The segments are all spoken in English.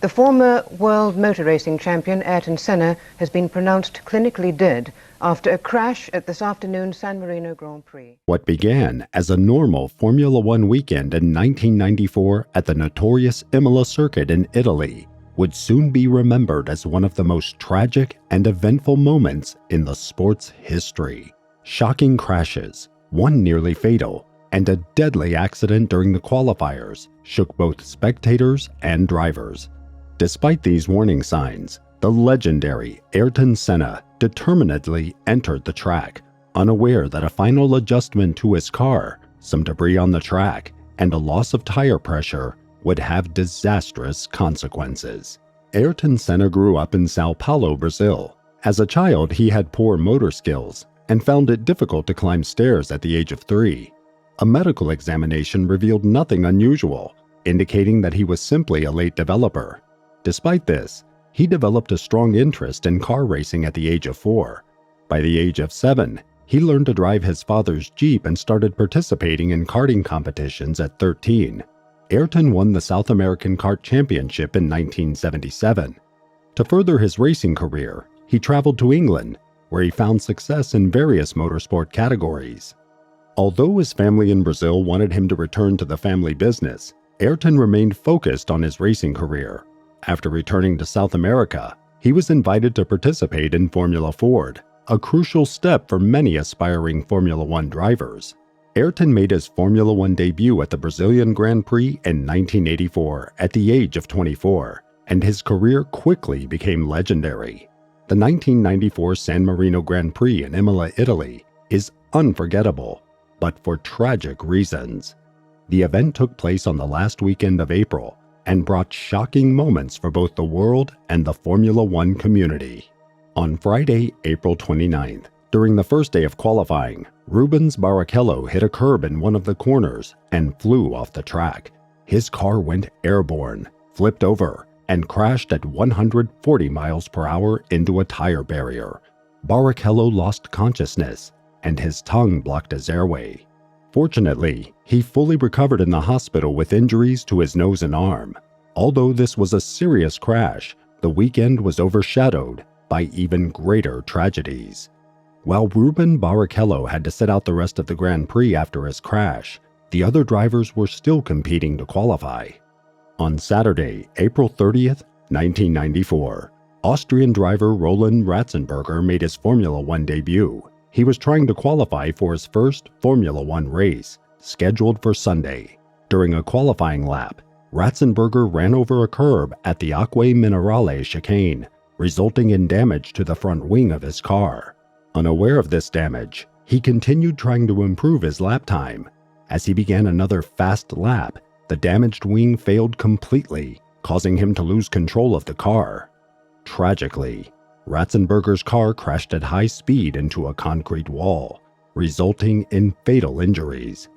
The former world motor racing champion Ayrton Senna has been pronounced clinically dead after a crash at this afternoon's San Marino Grand Prix. What began as a normal Formula One weekend in 1994 at the notorious Imola circuit in Italy would soon be remembered as one of the most tragic and eventful moments in the sport's history. Shocking crashes, one nearly fatal, and a deadly accident during the qualifiers shook both spectators and drivers. Despite these warning signs, the legendary Ayrton Senna determinedly entered the track, unaware that a final adjustment to his car, some debris on the track, and a loss of tire pressure would have disastrous consequences. Ayrton Senna grew up in Sao Paulo, Brazil. As a child, he had poor motor skills and found it difficult to climb stairs at the age of 3. A medical examination revealed nothing unusual, indicating that he was simply a late developer. Despite this, he developed a strong interest in car racing at the age of 4. By the age of 7, he learned to drive his father's Jeep and started participating in karting competitions at 13. Ayrton won the South American Kart Championship in 1977. To further his racing career, he traveled to England, where he found success in various motorsport categories. Although his family in Brazil wanted him to return to the family business, Ayrton remained focused on his racing career. After returning to South America, he was invited to participate in Formula Ford, a crucial step for many aspiring Formula One drivers. Ayrton made his Formula One debut at the Brazilian Grand Prix in 1984 at the age of 24, and his career quickly became legendary. The 1994 San Marino Grand Prix in Imola, Italy, is unforgettable, but for tragic reasons. The event took place on the last weekend of April and brought shocking moments for both the world and the Formula One community. On Friday, April 29th, during the first day of qualifying, Rubens Barrichello hit a curb in one of the corners and flew off the track. His car went airborne, flipped over, and crashed at 140 miles per hour into a tire barrier. Barrichello lost consciousness, and his tongue blocked his airway. Fortunately, he fully recovered in the hospital with injuries to his nose and arm. Although this was a serious crash, the weekend was overshadowed by even greater tragedies. While Rubens Barrichello had to sit out the rest of the Grand Prix after his crash, the other drivers were still competing to qualify. On Saturday, April 30th, 1994, Austrian driver Roland Ratzenberger made his Formula One debut. He was trying to qualify for his first Formula One race, scheduled for Sunday. During a qualifying lap, Ratzenberger ran over a curb at the Acque Minerale chicane, resulting in damage to the front wing of his car. Unaware of this damage, he continued trying to improve his lap time. As he began another fast lap, the damaged wing failed completely, causing him to lose control of the car. Tragically, Ratzenberger's car crashed at high speed into a concrete wall, resulting in fatal injuries.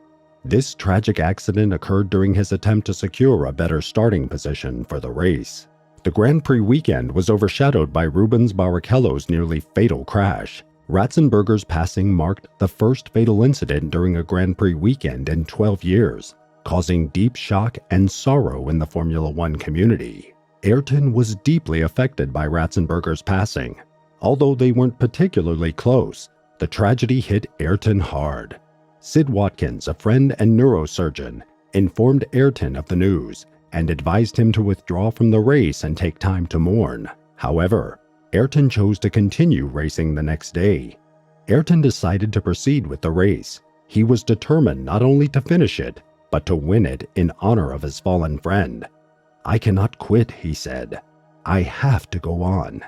This tragic accident occurred during his attempt to secure a better starting position for the race. The Grand Prix weekend was overshadowed by Rubens Barrichello's nearly fatal crash. Ratzenberger's passing marked the first fatal incident during a Grand Prix weekend in 12 years, causing deep shock and sorrow in the Formula One community. Ayrton was deeply affected by Ratzenberger's passing. Although they weren't particularly close, the tragedy hit Ayrton hard. Sid Watkins, a friend and neurosurgeon, informed Ayrton of the news and advised him to withdraw from the race and take time to mourn. However, Ayrton chose to continue racing the next day. Ayrton decided to proceed with the race. He was determined not only to finish it, but to win it in honor of his fallen friend. "I cannot quit," he said. "I have to go on."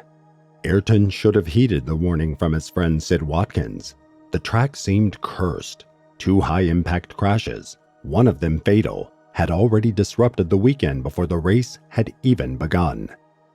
Ayrton should have heeded the warning from his friend Sid Watkins. The track seemed cursed. 2 high-impact crashes, one of them fatal, had already disrupted the weekend before the race had even begun.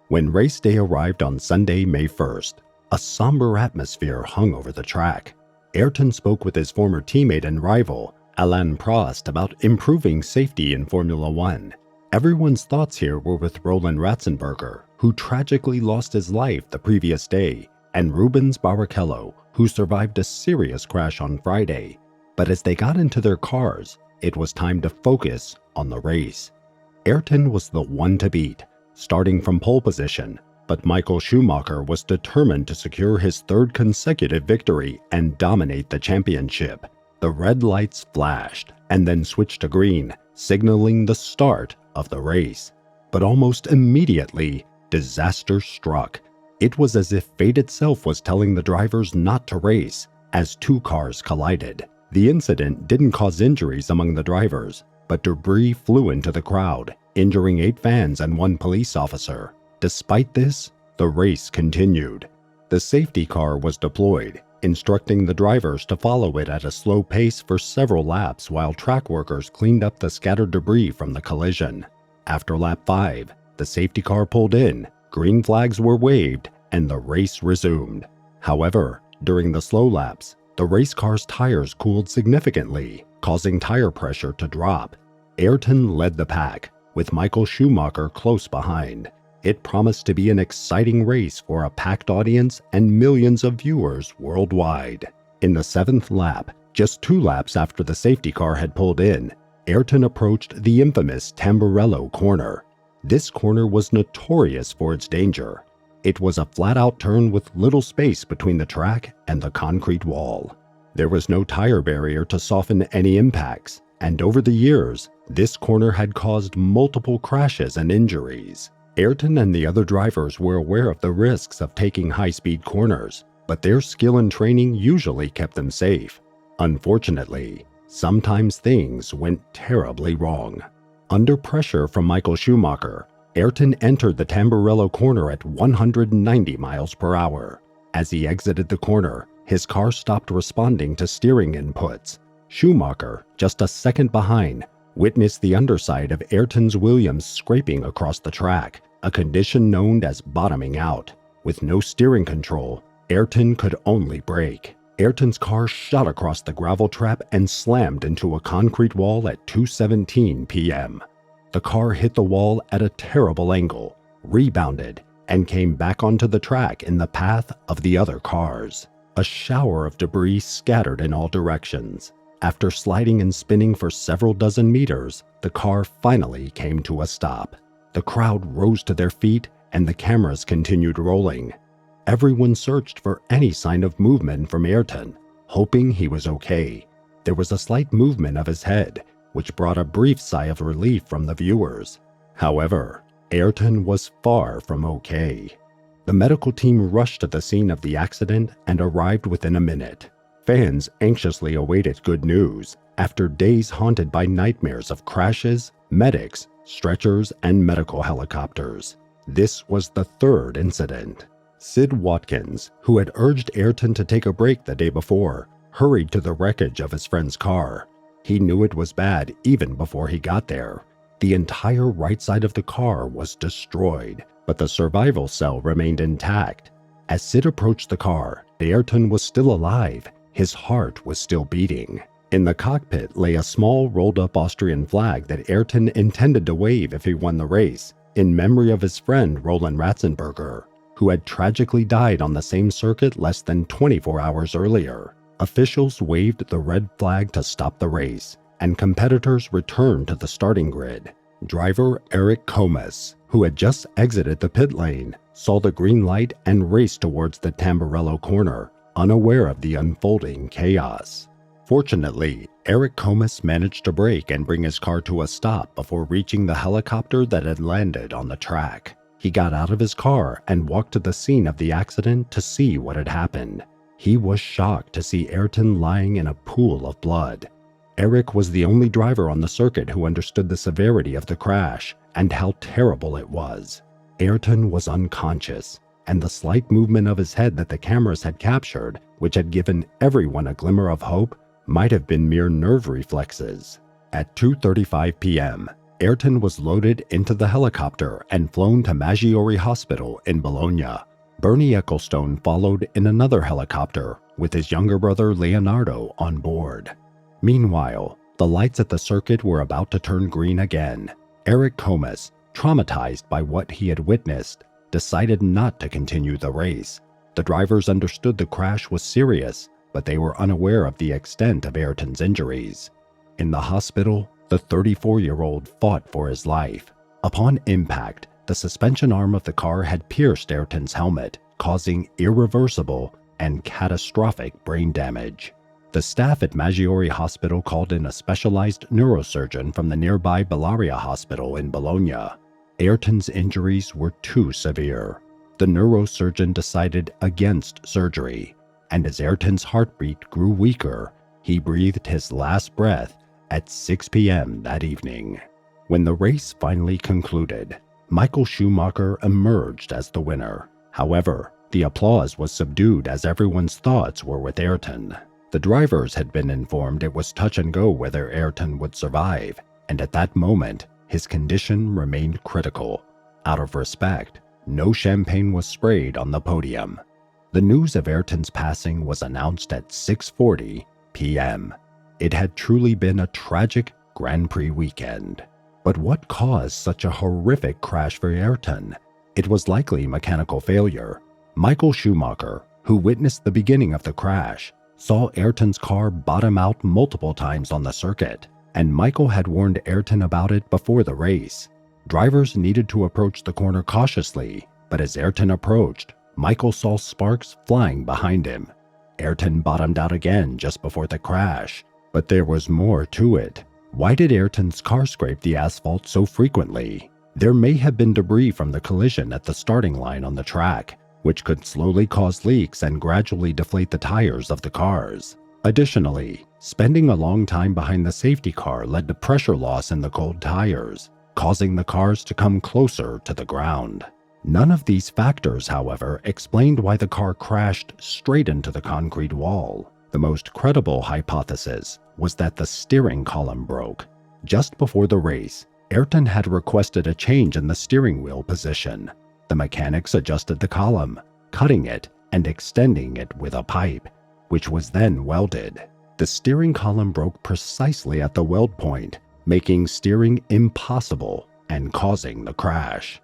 When race day arrived on Sunday, May 1st, a somber atmosphere hung over the track. Ayrton spoke with his former teammate and rival, Alain Prost, about improving safety in Formula One. Everyone's thoughts here were with Roland Ratzenberger, who tragically lost his life the previous day, and Rubens Barrichello, who survived a serious crash on Friday. But as they got into their cars, it was time to focus on the race. Ayrton was the one to beat. starting from pole position, but Michael Schumacher was determined to secure his third consecutive victory and dominate the championship. The red lights flashed and then switched to green, signaling the start of the race. But almost immediately, disaster struck. It was as if fate itself was telling the drivers not to race, as two cars collided. The incident didn't cause injuries among the drivers, but debris flew into the crowd, injuring 8 fans and 1 police officer. Despite this, the race continued. The safety car was deployed, instructing the drivers to follow it at a slow pace for several laps while track workers cleaned up the scattered debris from the collision. After lap 5, the safety car pulled in, green flags were waved, and the race resumed. However, during the slow laps, the race car's tires cooled significantly, causing tire pressure to drop. Ayrton led the pack, with Michael Schumacher close behind. It promised to be an exciting race for a packed audience and millions of viewers worldwide. In the 7th lap, just 2 laps after the safety car had pulled in, Ayrton approached the infamous Tamburello corner. This corner was notorious for its danger. It was a flat-out turn with little space between the track and the concrete wall. There was no tire barrier to soften any impacts, and over the years, this corner had caused multiple crashes and injuries. Ayrton and the other drivers were aware of the risks of taking high-speed corners, but their skill and training usually kept them safe. Unfortunately, sometimes things went terribly wrong. Under pressure from Michael Schumacher, Ayrton entered the Tamburello corner at 190 miles per hour. As he exited the corner, his car stopped responding to steering inputs. Schumacher, just a second behind, witnessed the underside of Ayrton's Williams scraping across the track, a condition known as bottoming out. With no steering control, Ayrton could only brake. Ayrton's car shot across the gravel trap and slammed into a concrete wall at 2:17 p.m. The car hit the wall at a terrible angle, rebounded, and came back onto the track in the path of the other cars. A shower of debris scattered in all directions. After sliding and spinning for several dozen meters, the car finally came to a stop. The crowd rose to their feet and the cameras continued rolling. Everyone searched for any sign of movement from Ayrton, hoping he was okay. There was a slight movement of his head, which brought a brief sigh of relief from the viewers. However, Ayrton was far from okay. The medical team rushed to the scene of the accident and arrived within a minute. Fans anxiously awaited good news after days haunted by nightmares of crashes, medics, stretchers, and medical helicopters. This was the 3rd incident. Sid Watkins, who had urged Ayrton to take a break the day before, hurried to the wreckage of his friend's car. He knew it was bad even before he got there. The entire right side of the car was destroyed, but the survival cell remained intact. As Sid approached the car, Ayrton was still alive. His heart was still beating. In the cockpit lay a small rolled-up Austrian flag that Ayrton intended to wave if he won the race, in memory of his friend Roland Ratzenberger, who had tragically died on the same circuit less than 24 hours earlier. Officials waved the red flag to stop the race, and competitors returned to the starting grid. Driver Eric Comas, who had just exited the pit lane, saw the green light and raced towards the Tamburello corner, unaware of the unfolding chaos. Fortunately, Eric Comas managed to brake and bring his car to a stop before reaching the helicopter that had landed on the track. He got out of his car and walked to the scene of the accident to see what had happened. He was shocked to see Ayrton lying in a pool of blood. Eric was the only driver on the circuit who understood the severity of the crash and how terrible it was. Ayrton was unconscious, and the slight movement of his head that the cameras had captured, which had given everyone a glimmer of hope, might have been mere nerve reflexes. At 2:35 p.m., Ayrton was loaded into the helicopter and flown to Maggiore Hospital in Bologna. Bernie Ecclestone followed in another helicopter with his younger brother Leonardo on board. Meanwhile, the lights at the circuit were about to turn green again. Eric Comas, traumatized by what he had witnessed, decided not to continue the race. The drivers understood the crash was serious, but they were unaware of the extent of Ayrton's injuries. In the hospital, the 34-year-old fought for his life. Upon impact, the suspension arm of the car had pierced Ayrton's helmet, causing irreversible and catastrophic brain damage. The staff at Maggiore Hospital called in a specialized neurosurgeon from the nearby Bellaria Hospital in Bologna. Ayrton's injuries were too severe. The neurosurgeon decided against surgery, and as Ayrton's heartbeat grew weaker, he breathed his last breath at 6 p.m. that evening. When the race finally concluded, Michael Schumacher emerged as the winner. However, the applause was subdued as everyone's thoughts were with Ayrton. The drivers had been informed it was touch and go whether Ayrton would survive, and at that moment, his condition remained critical. Out of respect, no champagne was sprayed on the podium. The news of Ayrton's passing was announced at 6:40 p.m. It had truly been a tragic Grand Prix weekend. But what caused such a horrific crash for Ayrton? It was likely mechanical failure. Michael Schumacher, who witnessed the beginning of the crash, saw Ayrton's car bottom out multiple times on the circuit, and Michael had warned Ayrton about it before the race. Drivers needed to approach the corner cautiously, but as Ayrton approached, Michael saw sparks flying behind him. Ayrton bottomed out again just before the crash, but there was more to it. Why did Ayrton's car scrape the asphalt so frequently? There may have been debris from the collision at the starting line on the track, which could slowly cause leaks and gradually deflate the tires of the cars. Additionally, spending a long time behind the safety car led to pressure loss in the cold tires, causing the cars to come closer to the ground. None of these factors, however, explained why the car crashed straight into the concrete wall. The most credible hypothesis was that the steering column broke. Just before the race, Ayrton had requested a change in the steering wheel position. The mechanics adjusted the column, cutting it and extending it with a pipe, which was then welded. The steering column broke precisely at the weld point, making steering impossible and causing the crash.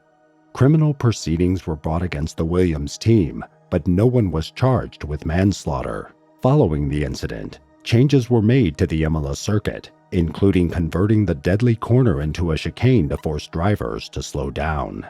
Criminal proceedings were brought against the Williams team, but no one was charged with manslaughter. Following the incident, changes were made to the Imola circuit, including converting the deadly corner into a chicane to force drivers to slow down.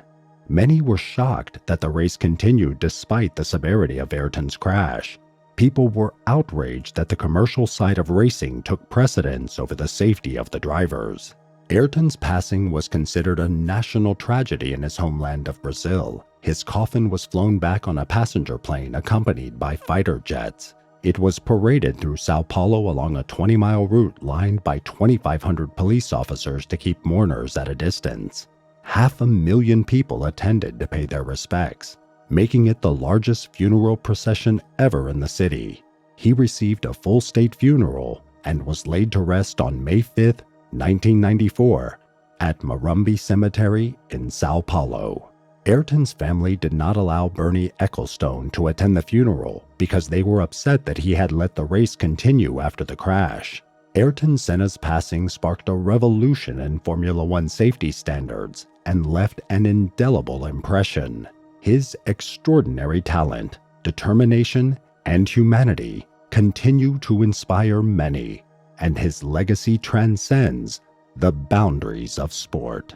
Many were shocked that the race continued despite the severity of Ayrton's crash. People were outraged that the commercial side of racing took precedence over the safety of the drivers. Ayrton's passing was considered a national tragedy in his homeland of Brazil. His coffin was flown back on a passenger plane accompanied by fighter jets. It was paraded through Sao Paulo along a 20-mile route lined by 2,500 police officers to keep mourners at a distance. 500,000 people attended to pay their respects, making it the largest funeral procession ever in the city. He received a full state funeral and was laid to rest on May 5, 1994, at Morumbi Cemetery in Sao Paulo. Ayrton's family did not allow Bernie Ecclestone to attend the funeral because they were upset that he had let the race continue after the crash. Ayrton Senna's passing sparked a revolution in Formula One safety standards and left an indelible impression. His extraordinary talent, determination, and humanity continue to inspire many, and his legacy transcends the boundaries of sport.